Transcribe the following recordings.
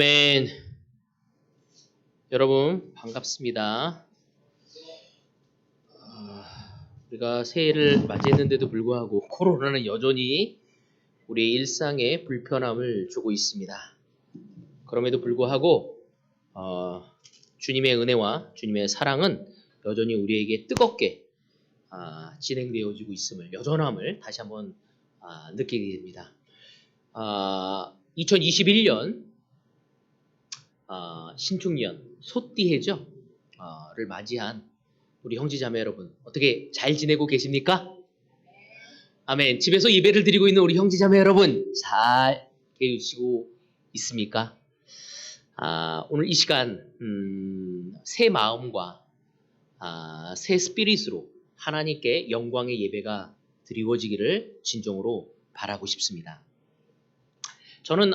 아멘. 여러분 반갑습니다. 우리가 새해를 맞이했는데도 불구하고 코로나는 여전히 우리의 일상에 불편함을 주고 있습니다. 그럼에도 불구하고 주님의 은혜와 주님의 사랑은 여전히 우리에게 뜨겁게 진행되어지고 있음을, 여전함을 다시 한번 느끼게 됩니다. 2021년 신축년 소띠해죠. 를 맞이한 우리 형제자매 여러분, 어떻게 잘 지내고 계십니까? 아멘. 집에서 예배를 드리고 있는 우리 형제자매 여러분, 잘 계시고 있습니까? 오늘 이 시간 새 마음과 새 스피릿으로 하나님께 영광의 예배가 드리워지기를 진정으로 바라고 싶습니다. 저는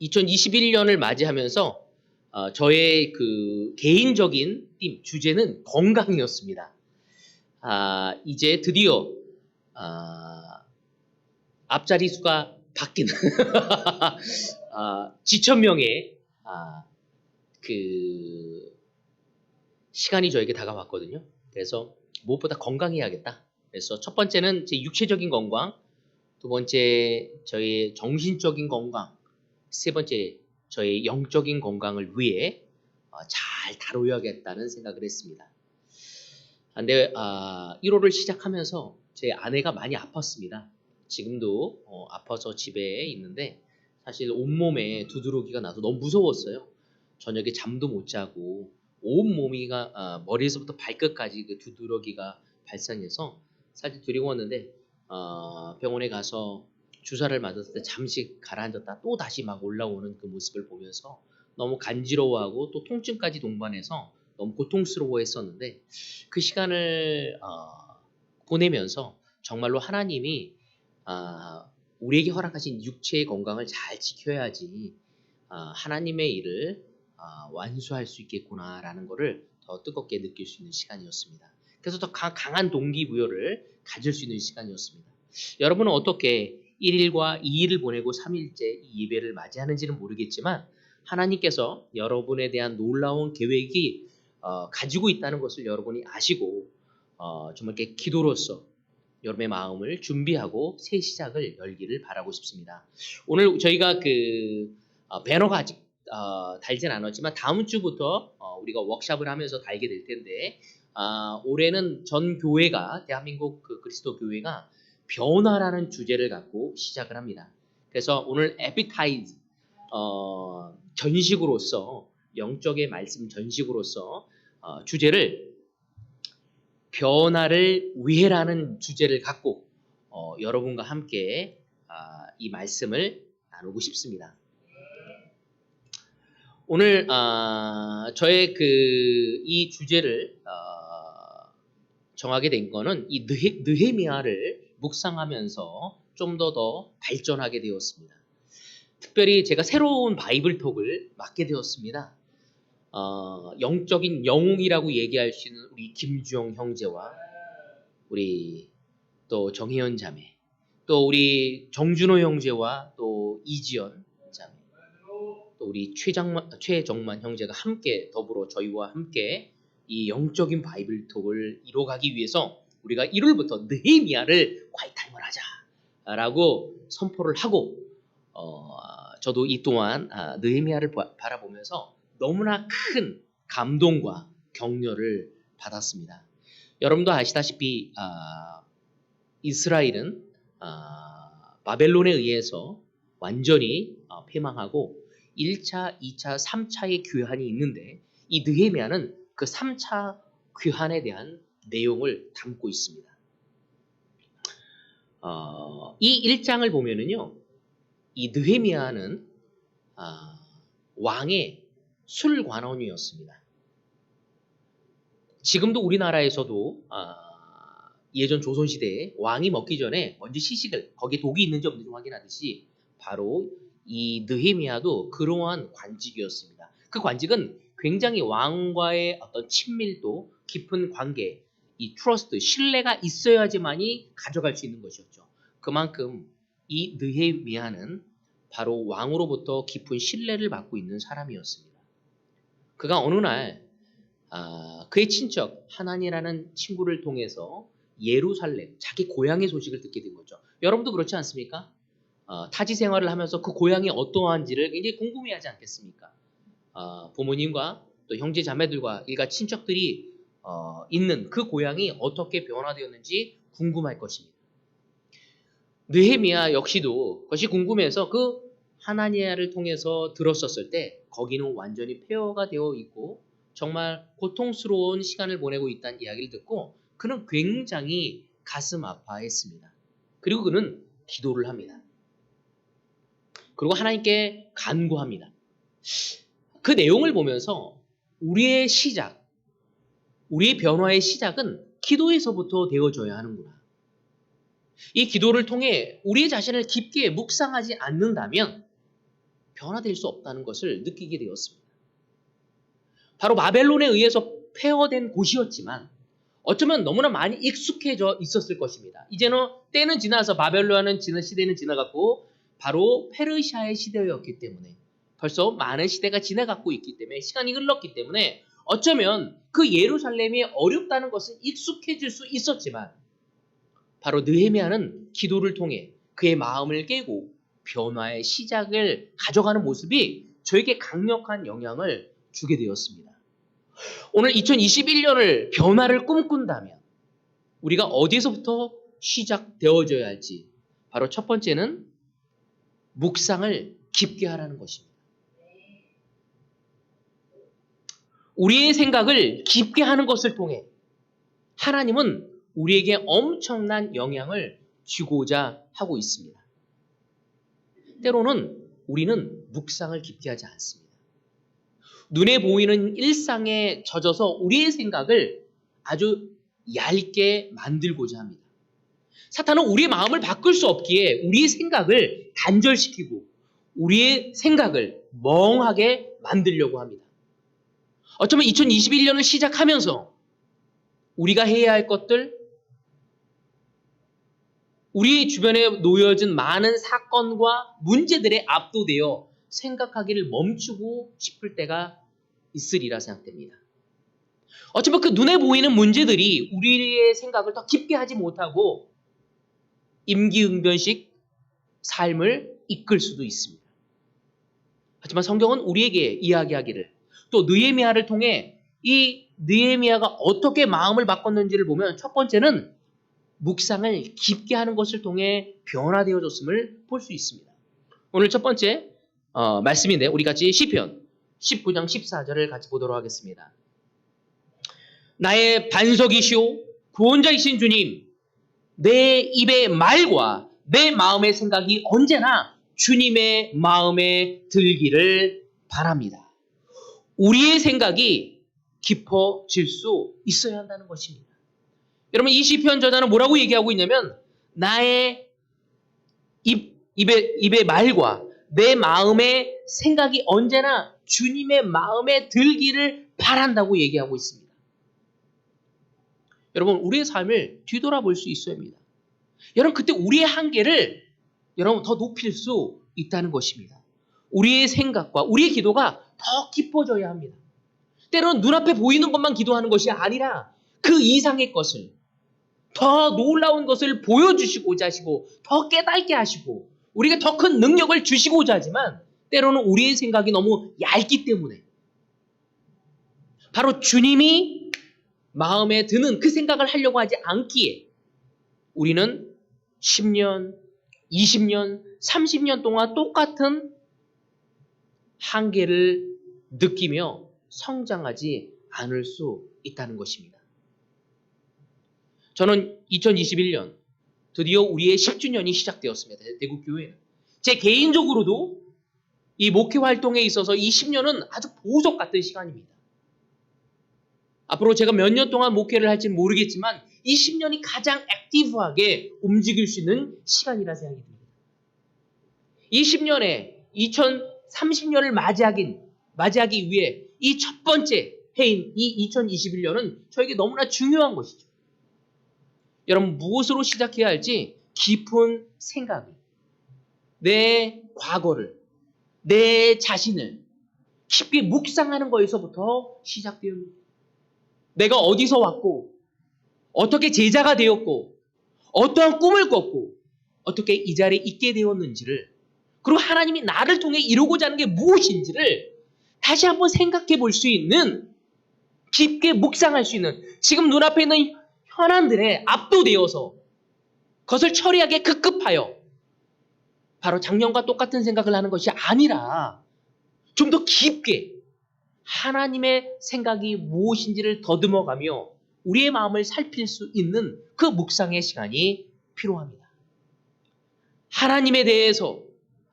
2021년을 맞이하면서 저의 그 개인적인 주제는 건강이었습니다. 이제 드디어 앞자리 수가 바뀌는 지천명의 그 시간이 저에게 다가왔거든요. 그래서 무엇보다 건강해야겠다. 그래서 첫 번째는 제 육체적인 건강, 두 번째 저의 정신적인 건강, 세 번째 저의 영적인 건강을 위해 잘 다뤄야겠다는 생각을 했습니다. 근데 1월을 시작하면서 제 아내가 많이 아팠습니다. 지금도 아파서 집에 있는데 사실 온몸에 두드러기가 나서 너무 무서웠어요. 저녁에 잠도 못 자고 온몸이가 머리에서부터 발끝까지 그 두드러기가 발생해서 사실 두려웠는데 병원에 가서 주사를 맞았을 때 잠시 가라앉았다 또 다시 막 올라오는 그 모습을 보면서 너무 간지러워하고 또 통증까지 동반해서 너무 고통스러워했었는데 그 시간을 보내면서 정말로 하나님이 우리에게 허락하신 육체의 건강을 잘 지켜야지 하나님의 일을 완수할 수 있겠구나라는 것을 더 뜨겁게 느낄 수 있는 시간이었습니다. 그래서 더 강한 동기부여를 가질 수 있는 시간이었습니다. 여러분은 어떻게 1일과 2일을 보내고 3일째 이 예배를 맞이하는지는 모르겠지만 하나님께서 여러분에 대한 놀라운 계획이 가지고 있다는 것을 여러분이 아시고 정말 기도로서 여러분의 마음을 준비하고 새 시작을 열기를 바라고 싶습니다. 오늘 저희가 그 배너가 아직 달진 않았지만 다음 주부터 우리가 워크숍을 하면서 달게 될 텐데 올해는 전 교회가 대한민국 그 그리스도 교회가 변화라는 주제를 갖고 시작을 합니다. 그래서 오늘 에피타이즈 전식으로서 영적의 말씀 전식으로서 주제를 변화를 위해라는 주제를 갖고 여러분과 함께 이 말씀을 나누고 싶습니다. 오늘 저의 이 주제를 정하게 된 거는 이 느헤미야를 묵상하면서 좀 더 발전하게 되었습니다. 특별히 제가 새로운 바이블톡을 맡게 되었습니다. 영적인 영웅이라고 얘기할 수 있는 우리 김주영 형제와 우리 또 정혜연 자매, 또 우리 정준호 형제와 또 이지연 자매, 또 우리 최정만 형제가 함께 더불어 저희와 함께 이 영적인 바이블톡을 이뤄가기 위해서 우리가 1월부터 느헤미야를 콰이타임을 하자라고 선포를 하고 저도 이 또한 느헤미야를 바라보면서 너무나 큰 감동과 격려를 받았습니다. 여러분도 아시다시피 이스라엘은 바벨론에 의해서 완전히 패망하고 1차, 2차, 3차의 귀환이 있는데 이 느헤미야는 그 3차 귀환에 대한 내용을 담고 있습니다. 이 1장을 보면은요, 이 느헤미야는 왕의 술관원이었습니다. 지금도 우리나라에서도 예전 조선시대에 왕이 먹기 전에 먼저 시식을, 거기에 독이 있는지 없는지 확인하듯이 바로 이 느헤미야도 그러한 관직이었습니다. 그 관직은 굉장히 왕과의 어떤 친밀도, 깊은 관계, 이 트러스트, 신뢰가 있어야지만이 가져갈 수 있는 것이었죠. 그만큼 이 느헤미야는 바로 왕으로부터 깊은 신뢰를 받고 있는 사람이었습니다. 그가 어느 날 그의 친척 하나니라는 친구를 통해서 예루살렘, 자기 고향의 소식을 듣게 된 거죠. 여러분도 그렇지 않습니까? 타지 생활을 하면서 그 고향이 어떠한지를 굉장히 궁금해하지 않겠습니까? 부모님과 또 형제 자매들과 일가 친척들이 있는 그 고향이 어떻게 변화되었는지 궁금할 것입니다. 느헤미야 역시도 그것이 궁금해서 그 하나니아를 통해서 들었었을 때 거기는 완전히 폐허가 되어 있고 정말 고통스러운 시간을 보내고 있다는 이야기를 듣고 그는 굉장히 가슴 아파했습니다. 그리고 그는 기도를 합니다. 그리고 하나님께 간구합니다. 그 내용을 보면서 우리의 시작, 우리의 변화의 시작은 기도에서부터 되어져야 하는구나. 이 기도를 통해 우리 자신을 깊게 묵상하지 않는다면 변화될 수 없다는 것을 느끼게 되었습니다. 바로 바벨론에 의해서 폐허된 곳이었지만 어쩌면 너무나 많이 익숙해져 있었을 것입니다. 이제는 때는 지나서 바벨론은 시대는 지나갔고 바로 페르시아의 시대였기 때문에 벌써 많은 시대가 지나갔고 있기 때문에 시간이 흘렀기 때문에 어쩌면 그 예루살렘이 어렵다는 것은 익숙해질 수 있었지만 바로 느헤미야는 기도를 통해 그의 마음을 깨고 변화의 시작을 가져가는 모습이 저에게 강력한 영향을 주게 되었습니다. 오늘 2021년을 변화를 꿈꾼다면 우리가 어디서부터 시작되어져야 할지 바로 첫 번째는 묵상을 깊게 하라는 것입니다. 우리의 생각을 깊게 하는 것을 통해 하나님은 우리에게 엄청난 영향을 주고자 하고 있습니다. 때로는 우리는 묵상을 깊게 하지 않습니다. 눈에 보이는 일상에 젖어서 우리의 생각을 아주 얇게 만들고자 합니다. 사탄은 우리의 마음을 바꿀 수 없기에 우리의 생각을 단절시키고 우리의 생각을 멍하게 만들려고 합니다. 어쩌면 2021년을 시작하면서 우리가 해야 할 것들, 우리 주변에 놓여진 많은 사건과 문제들에 압도되어 생각하기를 멈추고 싶을 때가 있으리라 생각됩니다. 어쩌면 그 눈에 보이는 문제들이 우리의 생각을 더 깊게 하지 못하고 임기응변식 삶을 이끌 수도 있습니다. 하지만 성경은 우리에게 이야기하기를 또 느헤미야를 통해 이 느헤미야가 어떻게 마음을 바꿨는지를 보면 첫 번째는 묵상을 깊게 하는 것을 통해 변화되어졌음을 볼 수 있습니다. 오늘 첫 번째 말씀인데 우리 같이 시편 19장 14절을 같이 보도록 하겠습니다. 나의 반석이시오 구원자이신 주님, 내 입의 말과 내 마음의 생각이 언제나 주님의 마음에 들기를 바랍니다. 우리의 생각이 깊어질 수 있어야 한다는 것입니다. 여러분 이 시편 저자는 뭐라고 얘기하고 있냐면 나의 입의 말과 내 마음의 생각이 언제나 주님의 마음에 들기를 바란다고 얘기하고 있습니다. 여러분 우리의 삶을 뒤돌아볼 수 있어야 합니다. 여러분 그때 우리의 한계를 여러분 더 높일 수 있다는 것입니다. 우리의 생각과 우리의 기도가 더 깊어져야 합니다. 때로는 눈앞에 보이는 것만 기도하는 것이 아니라 그 이상의 것을 더 놀라운 것을 보여주시고자 하시고 더 깨닫게 하시고 우리가 더 큰 능력을 주시고자 하지만 때로는 우리의 생각이 너무 얇기 때문에 바로 주님이 마음에 드는 그 생각을 하려고 하지 않기에 우리는 10년, 20년, 30년 동안 똑같은 한계를 느끼며 성장하지 않을 수 있다는 것입니다. 저는 2021년 드디어 우리의 10주년이 시작되었습니다. 대구교회는. 제 개인적으로도 이 목회 활동에 있어서 이 10년은 아주 보석 같은 시간입니다. 앞으로 제가 몇 년 동안 목회를 할지는 모르겠지만 이 10년이 가장 액티브하게 움직일 수 있는 시간이라 생각이 듭니다. 이 10년에 2030년을 맞이하기 위해 이 첫 번째 해인 이 2021년은 저에게 너무나 중요한 것이죠. 여러분 무엇으로 시작해야 할지 깊은 생각이 내 과거를, 내 자신을 깊게 묵상하는 거에서부터 시작됩니다. 내가 어디서 왔고, 어떻게 제자가 되었고, 어떠한 꿈을 꿨고, 어떻게 이 자리에 있게 되었는지를, 그리고 하나님이 나를 통해 이루고자 하는 게 무엇인지를 다시 한번 생각해 볼 수 있는, 깊게 묵상할 수 있는, 지금 눈앞에 있는 현안들에 압도되어서 그것을 처리하기에 급급하여 바로 작년과 똑같은 생각을 하는 것이 아니라 좀 더 깊게 하나님의 생각이 무엇인지를 더듬어가며 우리의 마음을 살필 수 있는 그 묵상의 시간이 필요합니다. 하나님에 대해서,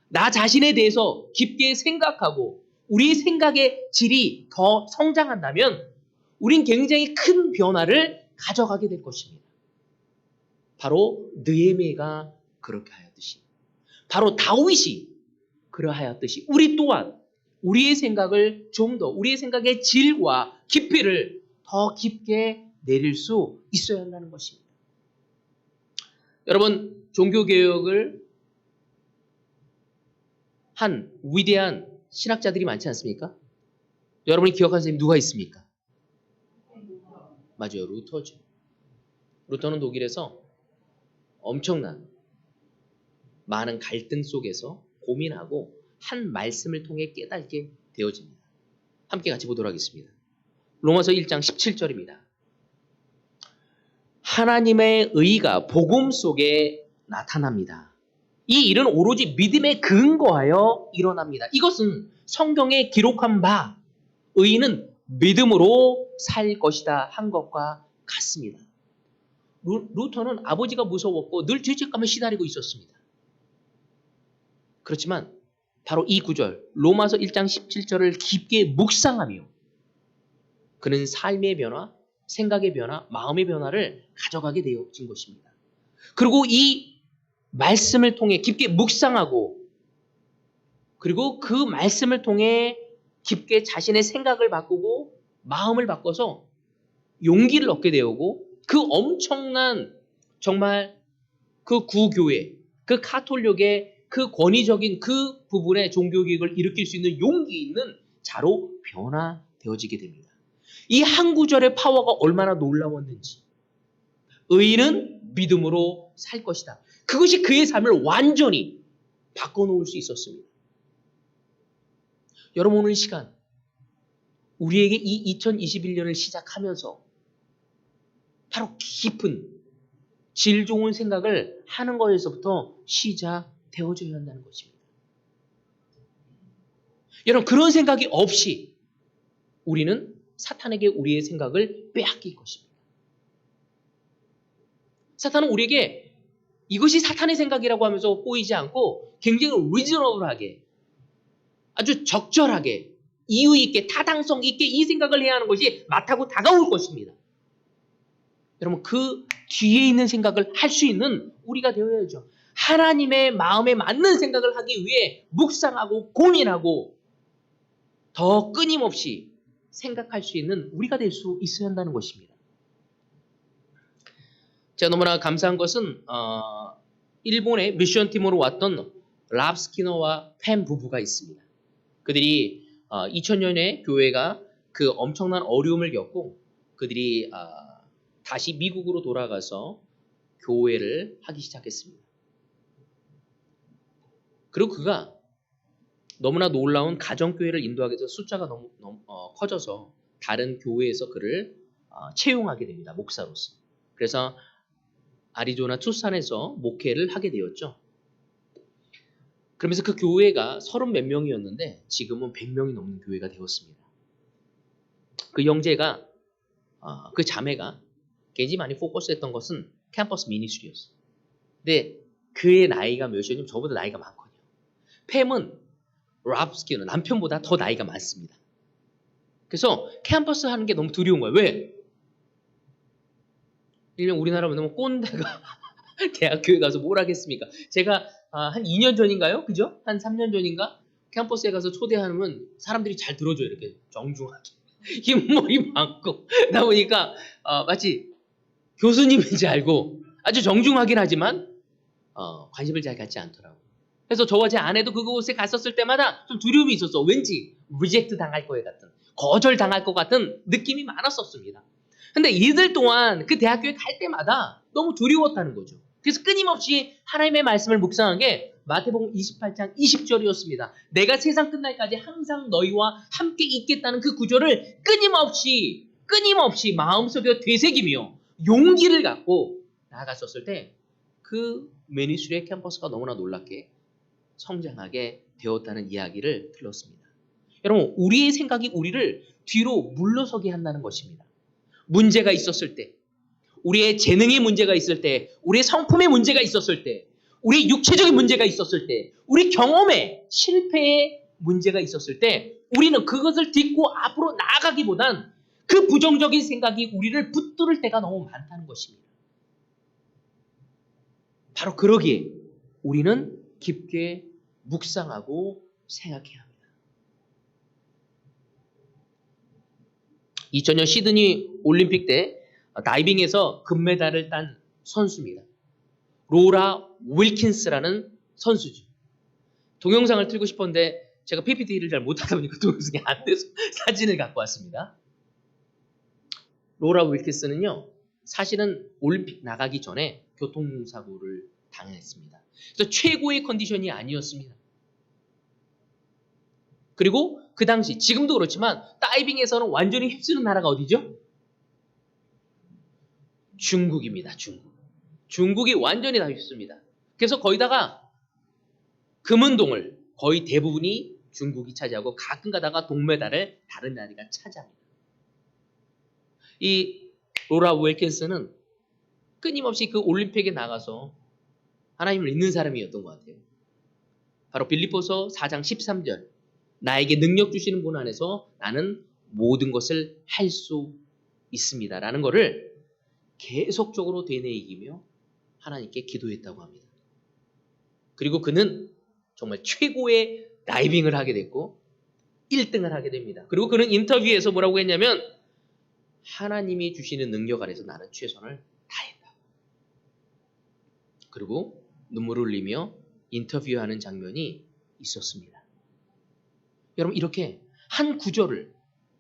나 자신에 대해서 깊게 생각하고 우리의 생각의 질이 더 성장한다면 우린 굉장히 큰 변화를 가져가게 될 것입니다. 바로 느헤미야가 그렇게 하였듯이, 바로 다윗이 그러하였듯이 우리 또한 우리의 생각을 좀 더, 우리의 생각의 질과 깊이를 더 깊게 내릴 수 있어야 한다는 것입니다. 여러분, 종교개혁을 한 위대한 신학자들이 많지 않습니까? 여러분이 기억하는 사람이 누가 있습니까? 맞아요, 루터죠. 루터는 독일에서 엄청난 많은 갈등 속에서 고민하고 한 말씀을 통해 깨닫게 되어집니다. 함께 같이 보도록 하겠습니다. 로마서 1장 17절입니다. 하나님의 의가 복음 속에 나타납니다. 이 일은 오로지 믿음에 근거하여 일어납니다. 이것은 성경에 기록한 바 의인은 믿음으로 살 것이다 한 것과 같습니다. 루터는 아버지가 무서웠고 늘 죄책감에 시달리고 있었습니다. 그렇지만 바로 이 구절 로마서 1장 17절을 깊게 묵상하며 그는 삶의 변화, 생각의 변화, 마음의 변화를 가져가게 되어진 것입니다. 그리고 이 말씀을 통해 깊게 묵상하고 그리고 그 말씀을 통해 깊게 자신의 생각을 바꾸고 마음을 바꿔서 용기를 얻게 되고 그 엄청난 정말 그 구교회, 그 카톨릭의 그 권위적인 그 부분의 종교개혁을 일으킬 수 있는 용기 있는 자로 변화되어지게 됩니다. 이 한 구절의 파워가 얼마나 놀라웠는지. 의인은 믿음으로 살 것이다. 그것이 그의 삶을 완전히 바꿔놓을 수 있었습니다. 여러분, 오늘 이 시간 우리에게 이 2021년을 시작하면서 바로 깊은 질 좋은 생각을 하는 것에서부터 시작되어져야 한다는 것입니다. 여러분, 그런 생각이 없이 우리는 사탄에게 우리의 생각을 빼앗길 것입니다. 사탄은 우리에게 이것이 사탄의 생각이라고 하면서 꼬이지 않고 굉장히 리저너블하게 아주 적절하게 이유 있게 타당성 있게 이 생각을 해야 하는 것이 맞다고 다가올 것입니다. 여러분, 그 뒤에 있는 생각을 할 수 있는 우리가 되어야죠. 하나님의 마음에 맞는 생각을 하기 위해 묵상하고 고민하고 더 끊임없이 생각할 수 있는 우리가 될 수 있어야 한다는 것입니다. 제가 너무나 감사한 것은 일본의 미션팀으로 왔던 랍 스키너와 팬 부부가 있습니다. 그들이 2000년에 교회가 그 엄청난 어려움을 겪고 그들이 다시 미국으로 돌아가서 교회를 하기 시작했습니다. 그리고 그가 너무나 놀라운 가정교회를 인도하게 돼서 숫자가 너무 커져서 다른 교회에서 그를 채용하게 됩니다. 목사로서. 그래서 아리조나 투싼에서 목회를 하게 되었죠. 그러면서 그 교회가 30몇 명이었는데 지금은 100명이 넘는 교회가 되었습니다. 그 형제가 그 자매가 굉장히 많이 포커스했던 것은 캠퍼스 미니스트리였어요. 근데 그의 나이가 몇이었냐면 저보다 나이가 많거든요. 팸은 랍스키는 남편보다 더 나이가 많습니다. 그래서 캠퍼스 하는 게 너무 두려운 거예요. 왜? 일명 우리나라로 너무 꼰대가 대학교에 가서 뭘 하겠습니까? 제가 한 2년 전인가요? 그죠? 한 3년 전인가? 캠퍼스에 가서 초대하면 사람들이 잘 들어줘요. 이렇게 정중하게. 흰머리 많고. 나 보니까 마치 교수님인지 알고 아주 정중하긴 하지만 관심을 잘 갖지 않더라고요. 그래서 저와 제 아내도 그곳에 갔었을 때마다 좀 두려움이 있었어. 왠지 리젝트 당할 것 같은, 거절 당할 것 같은 느낌이 많았었습니다. 근데 이들 또한 그 대학교에 갈 때마다 너무 두려웠다는 거죠. 그래서 끊임없이 하나님의 말씀을 묵상한 게 마태복음 28장 20절이었습니다. 내가 세상 끝날까지 항상 너희와 함께 있겠다는 그 구절을 끊임없이 마음속에 되새기며 용기를 갖고 나아갔었을 때 그 매니스트리의 캠퍼스가 너무나 놀랍게 성장하게 되었다는 이야기를 들었습니다. 여러분, 우리의 생각이 우리를 뒤로 물러서게 한다는 것입니다. 문제가 있었을 때, 우리의 재능의 문제가 있을 때, 우리의 성품의 문제가 있었을 때, 우리의 육체적인 문제가 있었을 때, 우리 경험에 실패의 문제가 있었을 때 우리는 그것을 딛고 앞으로 나아가기보단 그 부정적인 생각이 우리를 붙들을 때가 너무 많다는 것입니다. 바로 그러기에 우리는 깊게 묵상하고 생각해야 합니다. 2000년 시드니 올림픽 때 다이빙에서 금메달을 딴 선수입니다. 로라 윌킨스라는 선수죠. 동영상을 틀고 싶었는데 제가 PPT를 잘 못하다 보니까 동영상이 안 돼서 사진을 갖고 왔습니다. 로라 윌킨스는요, 사실은 올림픽 나가기 전에 교통사고를 당했습니다. 그래서 최고의 컨디션이 아니었습니다. 그리고 그 당시, 지금도 그렇지만 다이빙에서는 완전히 휩쓰는 나라가 어디죠? 중국입니다. 중국이 완전히 다 휩습니다. 그래서 거기다가 금은동을 거의 대부분이 중국이 차지하고 가끔 가다가 동메달을 다른 나라가 차지합니다. 이 로라 윌킨스는 끊임없이 그 올림픽에 나가서 하나님을 믿는 사람이었던 것 같아요. 바로 빌립보서 4장 13절, 나에게 능력 주시는 분 안에서 나는 모든 것을 할 수 있습니다 라는 것을 계속적으로 되뇌이기며 하나님께 기도했다고 합니다. 그리고 그는 정말 최고의 다이빙을 하게 됐고 1등을 하게 됩니다. 그리고 그는 인터뷰에서 뭐라고 했냐면, 하나님이 주시는 능력 안에서 나는 최선을 다했다. 그리고 눈물을 흘리며 인터뷰하는 장면이 있었습니다. 여러분, 이렇게 한 구절을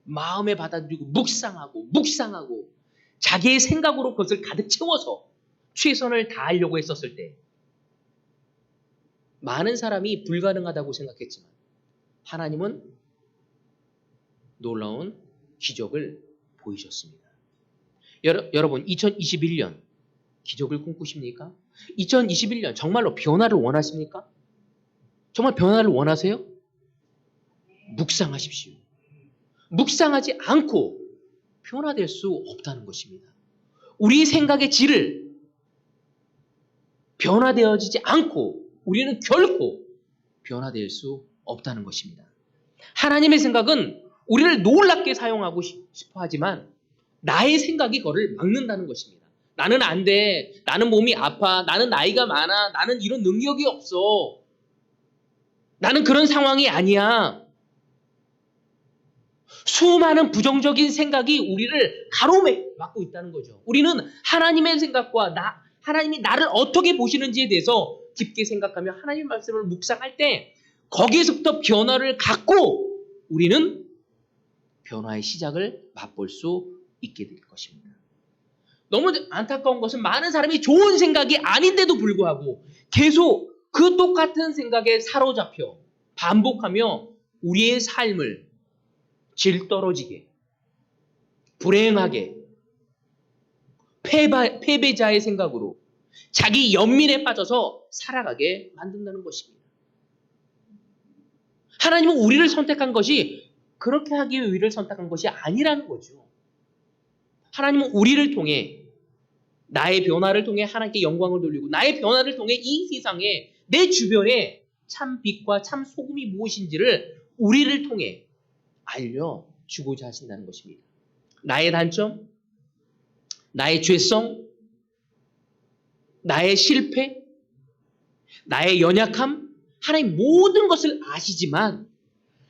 마음에 받아들이고 묵상하고 자기의 생각으로 그것을 가득 채워서 최선을 다하려고 했었을 때 많은 사람이 불가능하다고 생각했지만 하나님은 놀라운 기적을 보이셨습니다. 여러분, 2021년 기적을 꿈꾸십니까? 2021년 정말로 변화를 원하십니까? 정말 변화를 원하세요? 묵상하십시오. 묵상하지 않고 변화될 수 없다는 것입니다. 우리 생각의 질을 변화되어지지 않고 우리는 결코 변화될 수 없다는 것입니다. 하나님의 생각은 우리를 놀랍게 사용하고 싶어 하지만 나의 생각이 그걸 막는다는 것입니다. 나는 안 돼. 나는 몸이 아파. 나는 나이가 많아. 나는 이런 능력이 없어. 나는 그런 상황이 아니야. 수많은 부정적인 생각이 우리를 가로막고 있다는 거죠. 우리는 하나님의 생각과 하나님이 나를 어떻게 보시는지에 대해서 깊게 생각하며 하나님의 말씀을 묵상할 때 거기에서부터 변화를 갖고 우리는 변화의 시작을 맛볼 수 있게 될 것입니다. 너무 안타까운 것은 많은 사람이 좋은 생각이 아닌데도 불구하고 계속 그 똑같은 생각에 사로잡혀 반복하며 우리의 삶을 질 떨어지게, 불행하게, 패배자의 생각으로 자기 연민에 빠져서 살아가게 만든다는 것입니다. 하나님은 우리를 선택한 것이 그렇게 하기 위해 우리를 선택한 것이 아니라는 거죠. 하나님은 우리를 통해, 나의 변화를 통해 하나님께 영광을 돌리고 나의 변화를 통해 이 세상에 내 주변에 참 빛과 참 소금이 무엇인지를 우리를 통해 알려주고자 하신다는 것입니다. 나의 단점, 나의 죄성, 나의 실패, 나의 연약함, 하나님 모든 것을 아시지만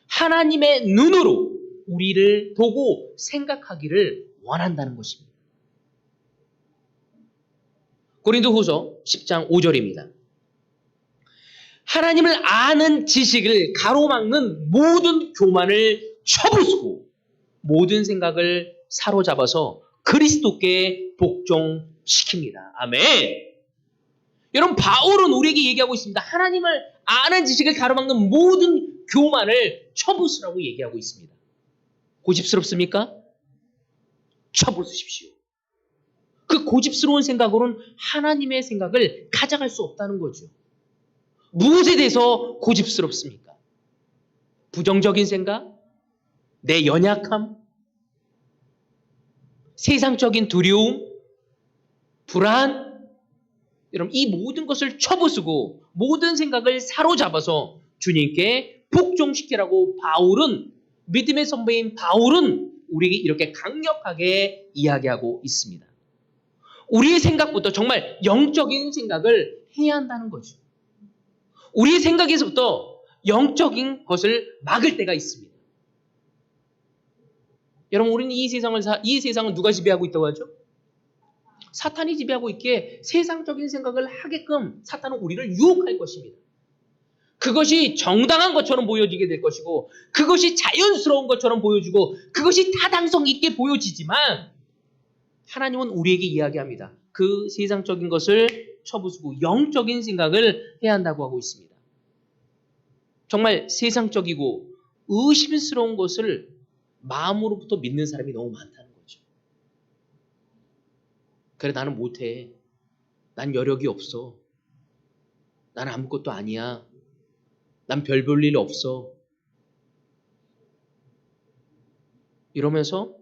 하나님의 눈으로 우리를 보고 생각하기를 원한다는 것입니다. 고린도후서 10장 5절입니다. 하나님을 아는 지식을 가로막는 모든 교만을 쳐부수고 모든 생각을 사로잡아서 그리스도께 복종시킵니다. 아멘. 여러분, 바울은 우리에게 얘기하고 있습니다. 하나님을 아는 지식을 가로막는 모든 교만을 쳐부수라고 얘기하고 있습니다. 고집스럽습니까? 쳐부수십시오. 그 고집스러운 생각으로는 하나님의 생각을 가져갈 수 없다는 거죠. 무엇에 대해서 고집스럽습니까? 부정적인 생각? 내 연약함? 세상적인 두려움? 불안? 여러분, 이 모든 것을 쳐부수고 모든 생각을 사로잡아서 주님께 복종시키라고 믿음의 선배인 바울은 우리에게 이렇게 강력하게 이야기하고 있습니다. 우리의 생각부터 정말 영적인 생각을 해야 한다는 거죠. 우리의 생각에서부터 영적인 것을 막을 때가 있습니다. 여러분, 우리는 이 세상을 누가 지배하고 있다고 하죠? 사탄이 지배하고 있기에 세상적인 생각을 하게끔 사탄은 우리를 유혹할 것입니다. 그것이 정당한 것처럼 보여지게 될 것이고 그것이 자연스러운 것처럼 보여지고 그것이 타당성 있게 보여지지만 하나님은 우리에게 이야기합니다. 그 세상적인 것을 쳐부수고 영적인 생각을 해야 한다고 하고 있습니다. 정말 세상적이고 의심스러운 것을 마음으로부터 믿는 사람이 너무 많다는 거죠. 그래, 나는 못해. 난 여력이 없어. 나는 아무것도 아니야. 난 별 볼 일 없어. 이러면서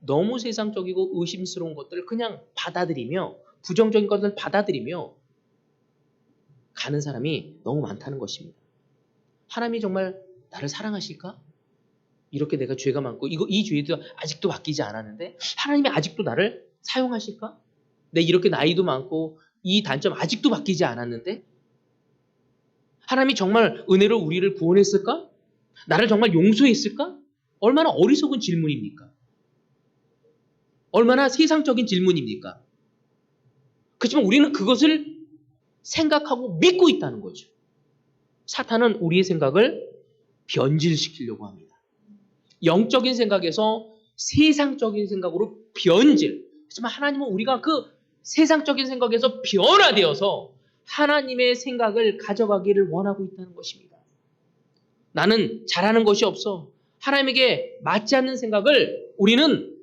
너무 세상적이고 의심스러운 것들을 그냥 받아들이며 부정적인 것을 받아들이며 가는 사람이 너무 많다는 것입니다. 하나님이 정말 나를 사랑하실까? 이렇게 내가 죄가 많고 이 죄도 아직도 바뀌지 않았는데 하나님이 아직도 나를 사용하실까? 내 이렇게 나이도 많고 이 단점 아직도 바뀌지 않았는데 하나님이 정말 은혜로 우리를 구원했을까? 나를 정말 용서했을까? 얼마나 어리석은 질문입니까? 얼마나 세상적인 질문입니까? 그렇지만 우리는 그것을 생각하고 믿고 있다는 거죠. 사탄은 우리의 생각을 변질시키려고 합니다. 영적인 생각에서 세상적인 생각으로 변질. 하지만 하나님은 우리가 그 세상적인 생각에서 변화되어서 하나님의 생각을 가져가기를 원하고 있다는 것입니다. 나는 잘하는 것이 없어. 하나님에게 맞지 않는 생각을 우리는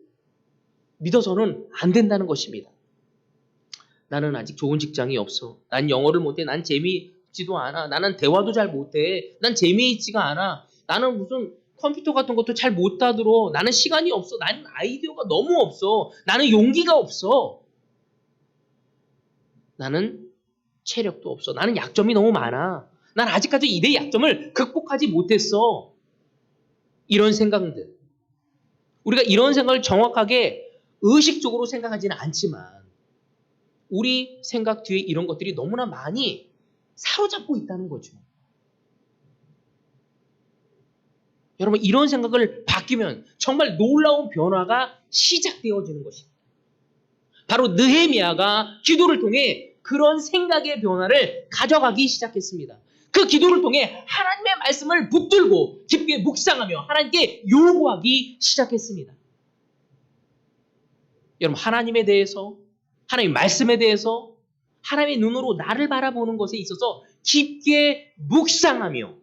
믿어서는 안 된다는 것입니다. 나는 아직 좋은 직장이 없어. 난 영어를 못해. 난 재미있지도 않아. 나는 대화도 잘 못해. 난 재미있지가 않아. 나는 무슨 컴퓨터 같은 것도 잘 못 다들어. 나는 시간이 없어. 나는 아이디어가 너무 없어. 나는 용기가 없어. 나는 체력도 없어. 나는 약점이 너무 많아. 난 아직까지 내 약점을 극복하지 못했어. 이런 생각들. 우리가 이런 생각을 정확하게 의식적으로 생각하지는 않지만 우리 생각 뒤에 이런 것들이 너무나 많이 사로잡고 있다는 거죠. 여러분, 이런 생각을 바뀌면 정말 놀라운 변화가 시작되어지는 것입니다. 바로 느헤미야가 기도를 통해 그런 생각의 변화를 가져가기 시작했습니다. 그 기도를 통해 하나님의 말씀을 붙들고 깊게 묵상하며 하나님께 요구하기 시작했습니다. 여러분, 하나님에 대해서, 하나님의 말씀에 대해서 하나님의 눈으로 나를 바라보는 것에 있어서 깊게 묵상하며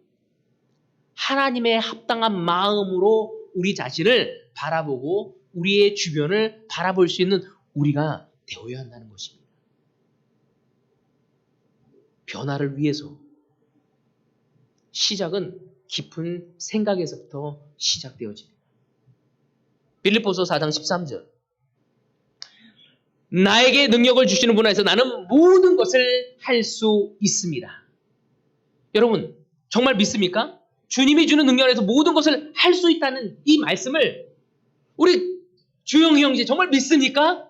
하나님의 합당한 마음으로 우리 자신을 바라보고 우리의 주변을 바라볼 수 있는 우리가 되어야 한다는 것입니다. 변화를 위해서 시작은 깊은 생각에서부터 시작되어집니다. 빌립보서 4장 13절. 나에게 능력을 주시는 분 안에서 나는 모든 것을 할 수 있습니다. 여러분, 정말 믿습니까? 주님이 주는 능력 안에서 모든 것을 할 수 있다는 이 말씀을 우리 주영희 형제 정말 믿습니까?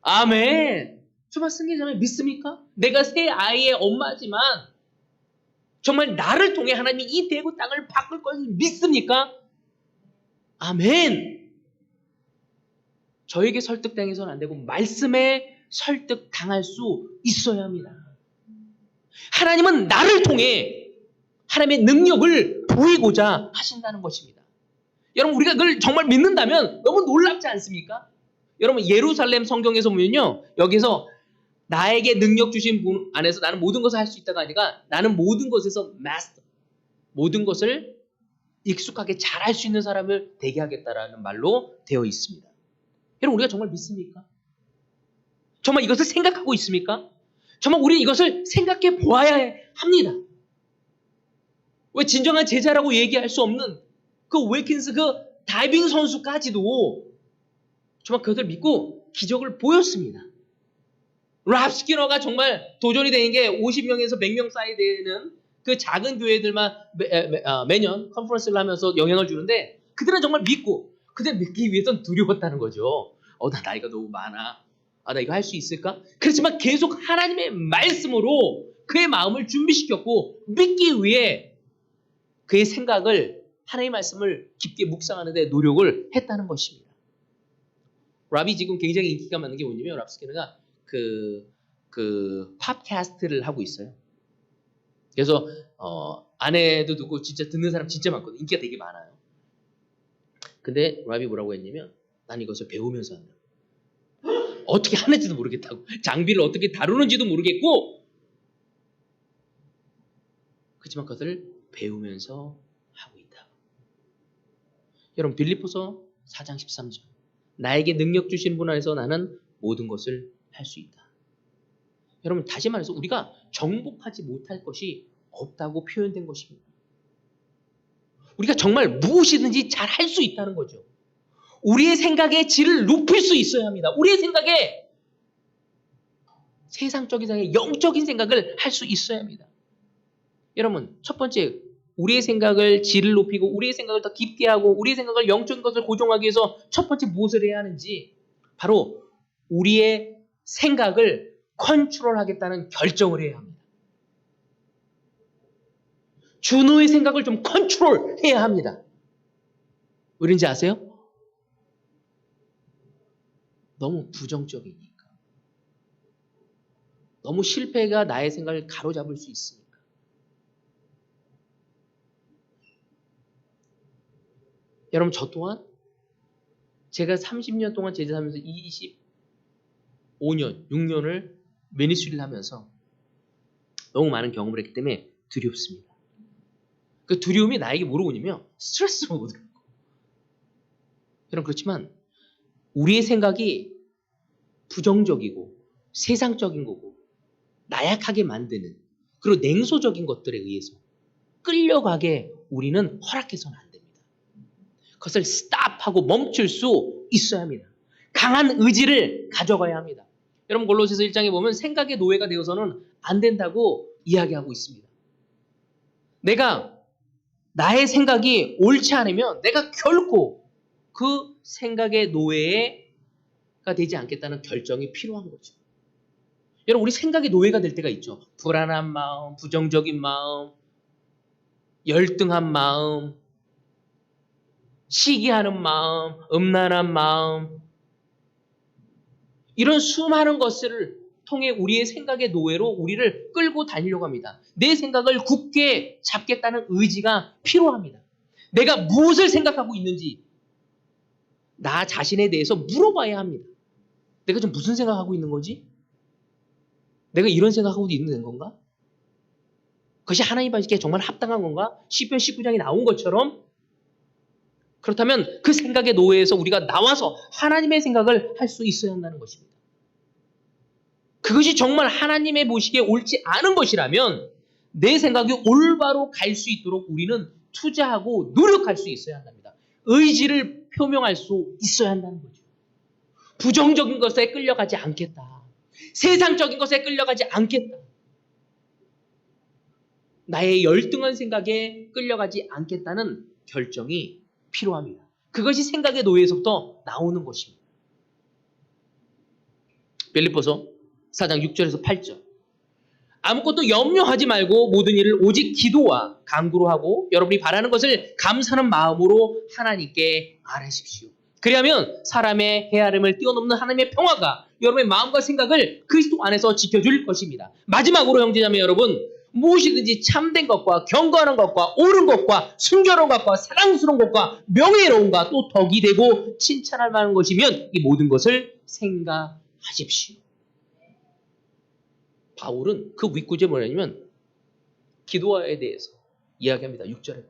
아멘. 정말 승리자매 믿습니까? 내가 새 아이의 엄마지만 정말 나를 통해 하나님이 이 대구 땅을 바꿀 것을 믿습니까? 아멘. 저에게 설득당해서는 안 되고 말씀에 설득당할 수 있어야 합니다. 하나님은 나를 통해 하나님의 능력을 보이고자 하신다는 것입니다. 여러분 우리가 그걸 정말 믿는다면 너무 놀랍지 않습니까? 여러분 예루살렘 성경에서 보면요. 여기서 나에게 능력 주신 분 안에서 나는 모든 것을 할 수 있다가 아니라 나는 모든 것에서 마스터, 모든 것을 익숙하게 잘할 수 있는 사람을 되게 하겠다라는 말로 되어 있습니다. 여러분 우리가 정말 믿습니까? 정말 이것을 생각하고 있습니까? 정말 우리는 이것을 생각해 보아야 합니다. 왜 진정한 제자라고 얘기할 수 없는 그 웨이킨스 그 다이빙 선수까지도 정말 그것을 믿고 기적을 보였습니다. 랍 스키너가 정말 도전이 되는 게 50명에서 100명 사이 되는 그 작은 교회들만 매년 컨퍼런스를 하면서 영향을 주는데 그들은 정말 믿고 그들 믿기 위해서는 두려웠다는 거죠. 나 나이가 너무 많아. 나 이거 할 수 있을까? 그렇지만 계속 하나님의 말씀으로 그의 마음을 준비시켰고 믿기 위해 그의 생각을 하나님의 말씀을 깊게 묵상하는 데 노력을 했다는 것입니다. 랍이 지금 굉장히 인기가 많은 게 뭐냐면 랍 스키너가 그 팟캐스트를 하고 있어요. 그래서 아내도 듣고 진짜 듣는 사람 진짜 많거든요. 인기가 되게 많아요. 근데 랍이 뭐라고 했냐면 난 이것을 배우면서 한다. 어떻게 하는지도 모르겠다고. 장비를 어떻게 다루는지도 모르겠고 그렇지만 그것을 배우면서 하고 있다. 여러분 빌립보서 4장 13절 나에게 능력 주신 분 안에서 나는 모든 것을 할 수 있다. 여러분 다시 말해서 우리가 정복하지 못할 것이 없다고 표현된 것입니다. 우리가 정말 무엇이든지 잘 할 수 있다는 거죠. 우리의 생각의 질을 높일 수 있어야 합니다. 우리의 생각에 세상적인 생각, 영적인 생각을 할 수 있어야 합니다. 여러분 첫 번째 우리의 생각을 질을 높이고 우리의 생각을 더 깊게 하고 우리의 생각을 영적인 것을 고정하기 위해서 첫 번째 무엇을 해야 하는지 바로 우리의 생각을 컨트롤하겠다는 결정을 해야 합니다. 준호의 생각을 좀 컨트롤해야 합니다. 왜인지 아세요? 너무 부정적이니까. 너무 실패가 나의 생각을 가로잡을 수 있으니까. 여러분 저 또한 제가 30년 동안 제자하면서 25년, 6년을 미니스트리를 하면서 너무 많은 경험을 했기 때문에 두렵습니다. 그 두려움이 나에게 뭐로 오냐면 스트레스로 오더라고요. 여러분 그렇지만 우리의 생각이 부정적이고 세상적인 거고 나약하게 만드는 그리고 냉소적인 것들에 의해서 끌려가게 우리는 허락해서는 안 됩니다. 그것을 스탑하고 멈출 수 있어야 합니다. 강한 의지를 가져가야 합니다. 여러분 골로새서 1장에 보면 생각의 노예가 되어서는 안 된다고 이야기하고 있습니다. 내가 나의 생각이 옳지 않으면 내가 결코 그 생각의 노예가 되지 않겠다는 결정이 필요한 거죠. 여러분 우리 생각의 노예가 될 때가 있죠. 불안한 마음, 부정적인 마음, 열등한 마음, 시기하는 마음, 음란한 마음 이런 수많은 것을 통해 우리의 생각의 노예로 우리를 끌고 다니려고 합니다. 내 생각을 굳게 잡겠다는 의지가 필요합니다. 내가 무엇을 생각하고 있는지 나 자신에 대해서 물어봐야 합니다. 내가 지금 무슨 생각하고 있는 거지? 내가 이런 생각하고 있는 건가? 그것이 하나님 보시기에 정말 합당한 건가? 시편 19장에 나온 것처럼 그렇다면 그 생각의 노예에서 우리가 나와서 하나님의 생각을 할 수 있어야 한다는 것입니다. 그것이 정말 하나님의 보시기에 옳지 않은 것이라면 내 생각이 올바로 갈 수 있도록 우리는 투자하고 노력할 수 있어야 한답니다. 의지를 표명할 수 있어야 한다는 거죠. 부정적인 것에 끌려가지 않겠다. 세상적인 것에 끌려가지 않겠다. 나의 열등한 생각에 끌려가지 않겠다는 결정이 필요합니다. 그것이 생각의 노예에서부터 나오는 것입니다. 빌립보서 4장 6절에서 8절 아무것도 염려하지 말고 모든 일을 오직 기도와 간구로 하고 여러분이 바라는 것을 감사하는 마음으로 하나님께 아뢰십시오. 그리하면 사람의 헤아림을 뛰어넘는 하나님의 평화가 여러분의 마음과 생각을 그리스도 안에서 지켜줄 것입니다. 마지막으로 형제자매 여러분, 무엇이든지 참된 것과 견고한 것과 옳은 것과 순결한 것과 사랑스러운 것과 명예로움과 또 덕이 되고 칭찬할 만한 것이면 이 모든 것을 생각하십시오. 바울은 그 윗구절이 뭐냐면 기도에 대해서 이야기합니다. 6절에.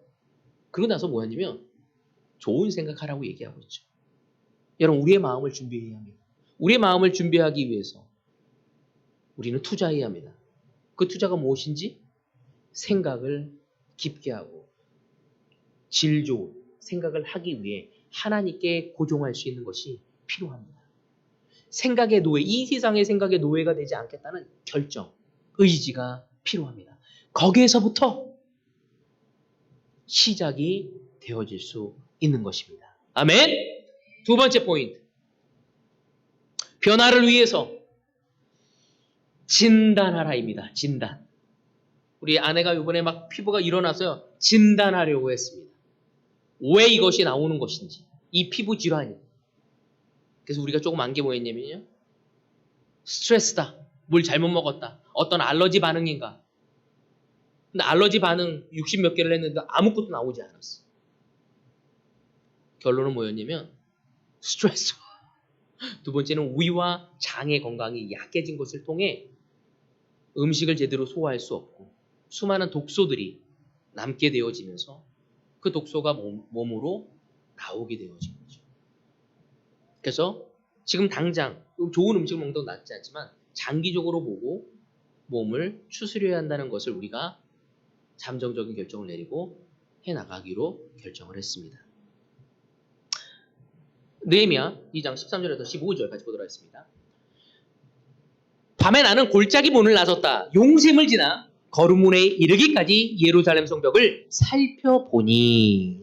그러고 나서 뭐냐면 좋은 생각하라고 얘기하고 있죠. 여러분, 우리의 마음을 준비해야 합니다. 우리의 마음을 준비하기 위해서 우리는 투자해야 합니다. 그 투자가 무엇인지 생각을 깊게 하고 질 좋은 생각을 하기 위해 하나님께 고종할 수 있는 것이 필요합니다. 생각의 노예, 이 세상의 생각의 노예가 되지 않겠다는 결정, 의지가 필요합니다. 거기에서부터 시작이 되어질 수 있는 것입니다. 아멘. 두 번째 포인트. 변화를 위해서 진단하라입니다. 진단. 우리 아내가 이번에 막 피부가 일어나서요. 진단하려고 했습니다. 왜 이것이 나오는 것인지. 이 피부 질환이. 그래서 우리가 조금 안 게 뭐였냐면요. 스트레스다. 뭘 잘못 먹었다. 어떤 알러지 반응인가. 근데 알러지 반응 60 몇 개를 했는데 아무것도 나오지 않았어. 결론은 뭐였냐면 스트레스. 두 번째는 위와 장의 건강이 약해진 것을 통해 음식을 제대로 소화할 수 없고 수많은 독소들이 남게 되어지면서 그 독소가 몸으로 나오게 되어진 거죠. 그래서 지금 당장 좋은 음식을 먹는 건 낫지 않지만 장기적으로 보고 몸을 추스려야 한다는 것을 우리가 잠정적인 결정을 내리고 해나가기로 결정을 했습니다. 느헤미야 2장 13절에서 15절까지 보도록 하겠습니다. 밤에 나는 골짜기 문을 나섰다. 용샘을 지나 거름문에 이르기까지 예루살렘 성벽을 살펴보니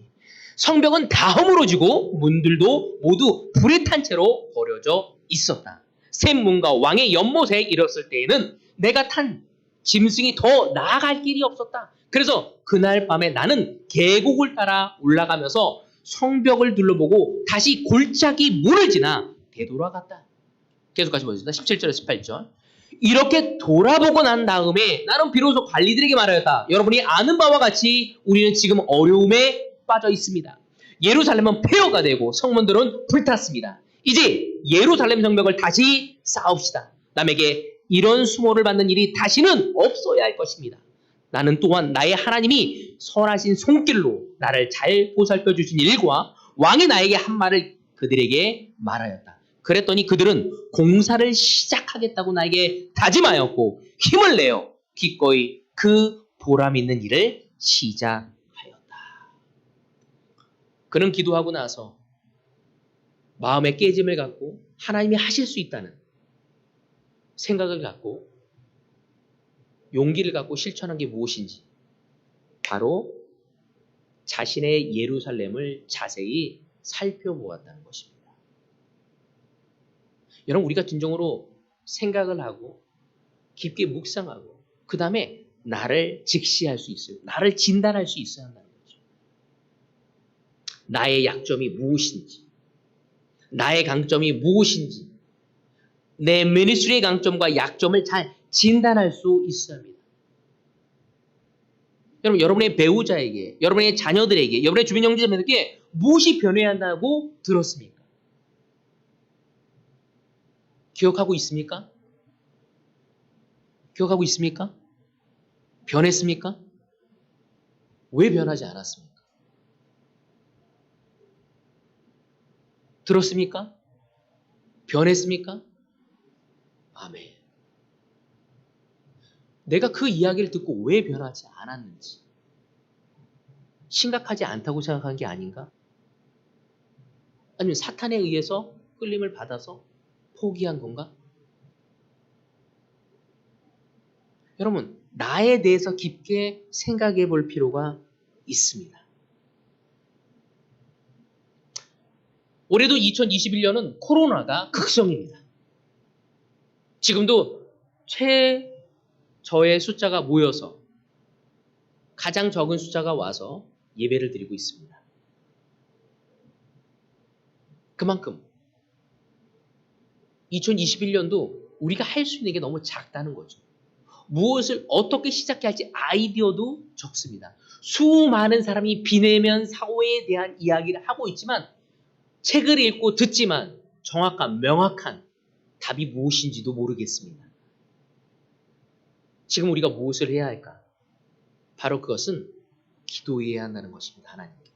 성벽은 다 허물어지고 문들도 모두 불에 탄 채로 버려져 있었다. 샘문과 왕의 연못에 이르렀을 때에는 내가 탄 짐승이 더 나아갈 길이 없었다. 그래서 그날 밤에 나는 계곡을 따라 올라가면서 성벽을 둘러보고 다시 골짜기 문을 지나 되돌아갔다. 계속 같이 보겠습니다. 17절에서 18절. 이렇게 돌아보고 난 다음에 나는 비로소 관리들에게 말하였다. 여러분이 아는 바와 같이 우리는 지금 어려움에 빠져 있습니다. 예루살렘은 폐허가 되고 성문들은 불탔습니다. 이제 예루살렘 성벽을 다시 쌓읍시다. 남에게 이런 수모를 받는 일이 다시는 없어야 할 것입니다. 나는 또한 나의 하나님이 선하신 손길로 나를 잘 보살펴 주신 일과 왕이 나에게 한 말을 그들에게 말하였다. 그랬더니 그들은 공사를 시작하겠다고 나에게 다짐하였고 힘을 내어 기꺼이 그 보람 있는 일을 시작하였다. 그는 기도하고 나서 마음의 깨짐을 갖고 하나님이 하실 수 있다는 생각을 갖고 용기를 갖고 실천한 게 무엇인지 바로 자신의 예루살렘을 자세히 살펴보았다는 것입니다. 여러분, 우리가 진정으로 생각을 하고 깊게 묵상하고 그 다음에 나를 직시할 수 있어요. 나를 진단할 수 있어야 한다는 거죠. 나의 약점이 무엇인지, 나의 강점이 무엇인지, 내 미니스트리의 강점과 약점을 잘 진단할 수 있어야 합니다. 여러분, 여러분의 배우자에게, 여러분의 자녀들에게, 여러분의 주변 형제자매들에게 무엇이 변해야 한다고 들었습니까? 기억하고 있습니까? 기억하고 있습니까? 변했습니까? 왜 변하지 않았습니까? 들었습니까? 변했습니까? 아멘. 내가 그 이야기를 듣고 왜 변하지 않았는지 심각하지 않다고 생각한 게 아닌가? 아니면 사탄에 의해서 끌림을 받아서 포기한 건가? 여러분, 나에 대해서 깊게 생각해 볼 필요가 있습니다. 올해도 2021년은 코로나가 극성입니다. 지금도 최저의 숫자가 모여서 가장 적은 숫자가 와서 예배를 드리고 있습니다. 그만큼 2021년도 우리가 할 수 있는 게 너무 작다는 거죠. 무엇을 어떻게 시작해야 할지 아이디어도 적습니다. 수많은 사람이 비내면 사고에 대한 이야기를 하고 있지만 책을 읽고 듣지만 정확한 명확한 답이 무엇인지도 모르겠습니다. 지금 우리가 무엇을 해야 할까? 바로 그것은 기도해야 한다는 것입니다. 하나님께.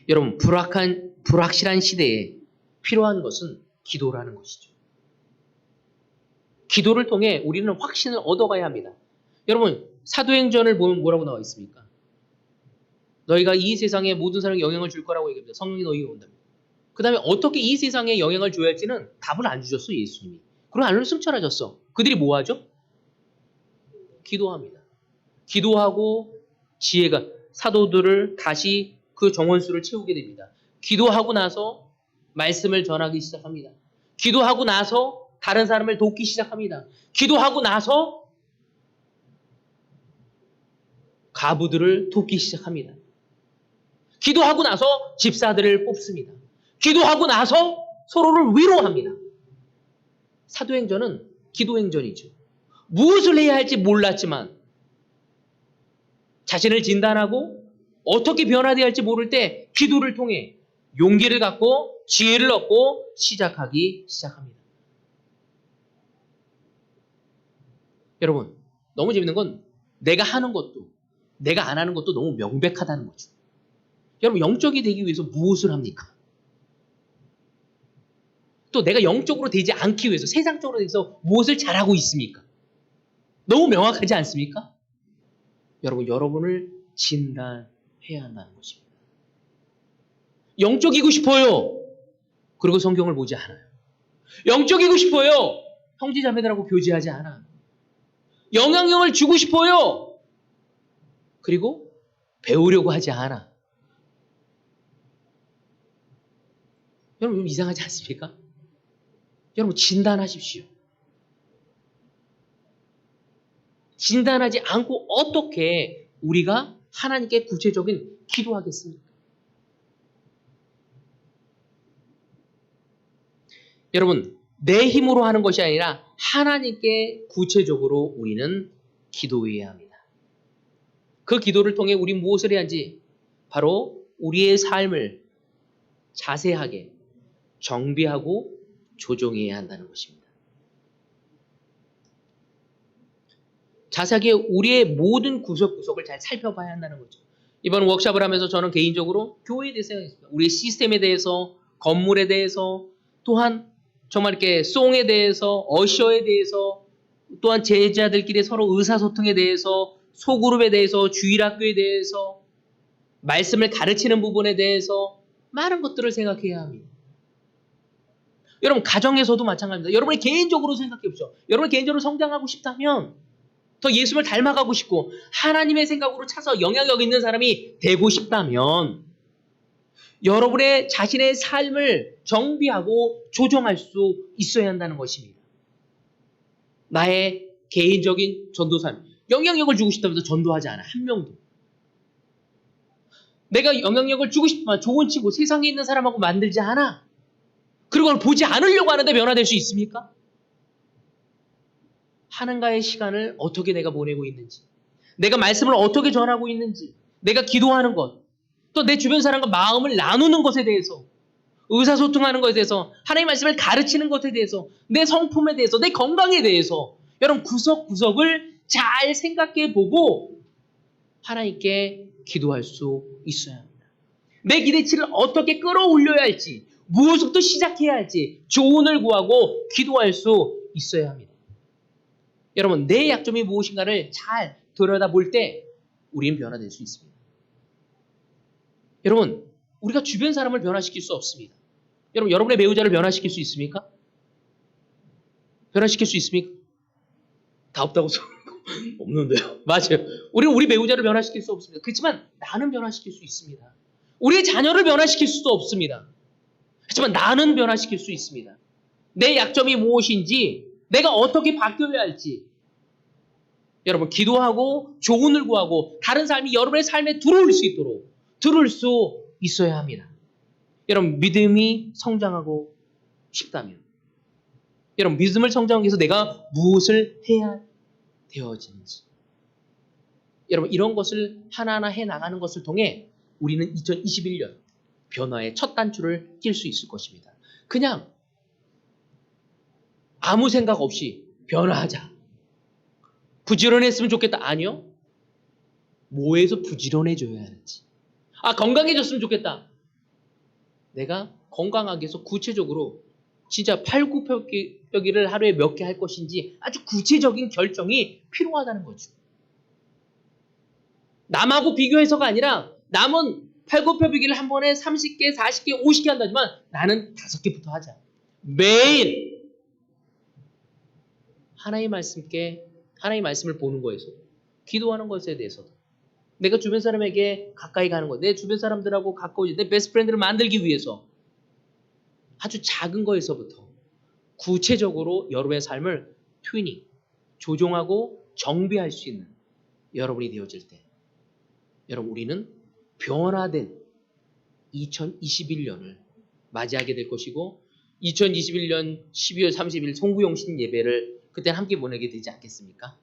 여러분, 불확실한 시대에 필요한 것은 기도라는 것이죠. 기도를 통해 우리는 확신을 얻어가야 합니다. 여러분, 사도행전을 보면 뭐라고 나와 있습니까? 너희가 이 세상에 모든 사람에게 영향을 줄 거라고 얘기합니다. 성령이 너희에게 온답니다. 그 다음에 어떻게 이 세상에 영향을 줘야 할지는 답을 안 주셨어, 예수님이. 그럼 안으로 승천하셨어. 그들이 뭐 하죠? 기도합니다. 기도하고 지혜가 사도들을 다시 그 정원수를 채우게 됩니다. 기도하고 나서 말씀을 전하기 시작합니다. 기도하고 나서 다른 사람을 돕기 시작합니다. 기도하고 나서 가부들을 돕기 시작합니다. 기도하고 나서 집사들을 뽑습니다. 기도하고 나서 서로를 위로합니다. 사도행전은 기도행전이죠. 무엇을 해야 할지 몰랐지만 자신을 진단하고 어떻게 변화되어야 할지 모를 때 기도를 통해 용기를 갖고 지혜를 얻고 시작하기 시작합니다. 여러분, 너무 재밌는 건 내가 하는 것도 내가 안 하는 것도 너무 명백하다는 거죠. 여러분, 영적이 되기 위해서 무엇을 합니까? 또 내가 영적으로 되지 않기 위해서 세상적으로 돼서 무엇을 잘하고 있습니까? 너무 명확하지 않습니까? 여러분, 여러분을 진단해야 한다는 것입니다. 영적이고 싶어요. 그리고 성경을 보지 않아요. 영적이고 싶어요. 형제자매들하고 교제하지 않아. 영향력을 주고 싶어요. 그리고 배우려고 하지 않아. 여러분, 좀 이상하지 않습니까? 여러분, 진단하십시오. 진단하지 않고 어떻게 우리가 하나님께 구체적인 기도하겠습니까? 여러분, 내 힘으로 하는 것이 아니라 하나님께 구체적으로 우리는 기도해야 합니다. 그 기도를 통해 우리 무엇을 해야 하는지 바로 우리의 삶을 자세하게 정비하고 조정해야 한다는 것입니다. 자세하게 우리의 모든 구석구석을 잘 살펴봐야 한다는 거죠. 이번 워크숍을 하면서 저는 개인적으로 교회에 대해서 생각했습니다. 우리의 시스템에 대해서, 건물에 대해서, 또한 정말 이렇게 송에 대해서, 어셔에 대해서, 또한 제자들끼리 서로 의사소통에 대해서, 소그룹에 대해서, 주일학교에 대해서, 말씀을 가르치는 부분에 대해서 많은 것들을 생각해야 합니다. 여러분, 가정에서도 마찬가지입니다. 여러분이 개인적으로 생각해 보십시오. 여러분이 개인적으로 성장하고 싶다면 더 예수님을 닮아가고 싶고 하나님의 생각으로 차서 영향력 있는 사람이 되고 싶다면 여러분의 자신의 삶을 정비하고 조정할 수 있어야 한다는 것입니다. 나의 개인적인 전도 삶, 영향력을 주고 싶다면서 전도하지 않아. 한 명도. 내가 영향력을 주고 싶지만 좋은 친구, 세상에 있는 사람하고 만들지 않아. 그리고 그걸 보지 않으려고 하는데 변화될 수 있습니까? 하는가의 시간을 어떻게 내가 보내고 있는지, 내가 말씀을 어떻게 전하고 있는지, 내가 기도하는 것, 또 내 주변 사람과 마음을 나누는 것에 대해서, 의사소통하는 것에 대해서, 하나님의 말씀을 가르치는 것에 대해서, 내 성품에 대해서, 내 건강에 대해서 여러분 구석구석을 잘 생각해 보고 하나님께 기도할 수 있어야 합니다. 내 기대치를 어떻게 끌어올려야 할지, 무엇부터 시작해야 할지 조언을 구하고 기도할 수 있어야 합니다. 여러분, 내 약점이 무엇인가를 잘 들여다볼 때 우리는 변화될 수 있습니다. 여러분, 우리가 주변 사람을 변화시킬 수 없습니다. 여러분, 여러분의 배우자를 변화시킬 수 있습니까? 변화시킬 수 있습니까? 다 없다고 없는데요. 맞아요. 우리는 우리 배우자를 변화시킬 수 없습니다. 그렇지만 나는 변화시킬 수 있습니다. 우리의 자녀를 변화시킬 수도 없습니다. 하지만 나는 변화시킬 수 있습니다. 내 약점이 무엇인지, 내가 어떻게 바뀌어야 할지. 여러분, 기도하고 조언을 구하고 다른 삶이 여러분의 삶에 들어올 수 있도록 들을 수 있어야 합니다. 여러분 믿음이 성장하고 싶다면 여러분 믿음을 성장하기 위해서 내가 무엇을 해야 되어지는지 여러분 이런 것을 하나하나 해나가는 것을 통해 우리는 2021년 변화의 첫 단추를 낄 수 있을 것입니다. 그냥 아무 생각 없이 변화하자. 부지런했으면 좋겠다. 아니요. 뭐에서 부지런해져야 하는지. 건강해졌으면 좋겠다. 내가 건강하게 해서 구체적으로 진짜 팔굽혀펴기를 하루에 몇 개 할 것인지 아주 구체적인 결정이 필요하다는 거죠. 남하고 비교해서가 아니라 남은 팔굽혀펴기를 한 번에 30개, 40개, 50개 한다지만 나는 5개부터 하자. 매일 하나님의 말씀을 보는 거에서도 기도하는 것에 대해서도 내가 주변 사람에게 가까이 가는 것, 내 주변 사람들하고 가까워지 내 베스트 프렌드를 만들기 위해서 아주 작은 거에서부터 구체적으로 여러분의 삶을 튜닝, 조종하고 정비할 수 있는 여러분이 되어질 때 여러분 우리는 변화된 2021년을 맞이하게 될 것이고 2021년 12월 30일 송구용신 예배를 그때 함께 보내게 되지 않겠습니까?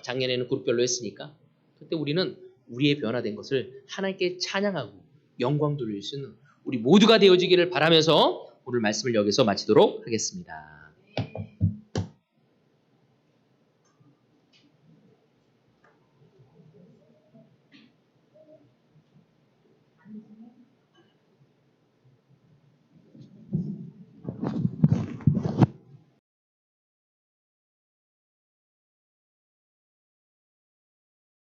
작년에는 그룹별로 했으니까 그때 우리는 우리의 변화된 것을 하나님께 찬양하고 영광 돌릴 수 있는 우리 모두가 되어지기를 바라면서 오늘 말씀을 여기서 마치도록 하겠습니다.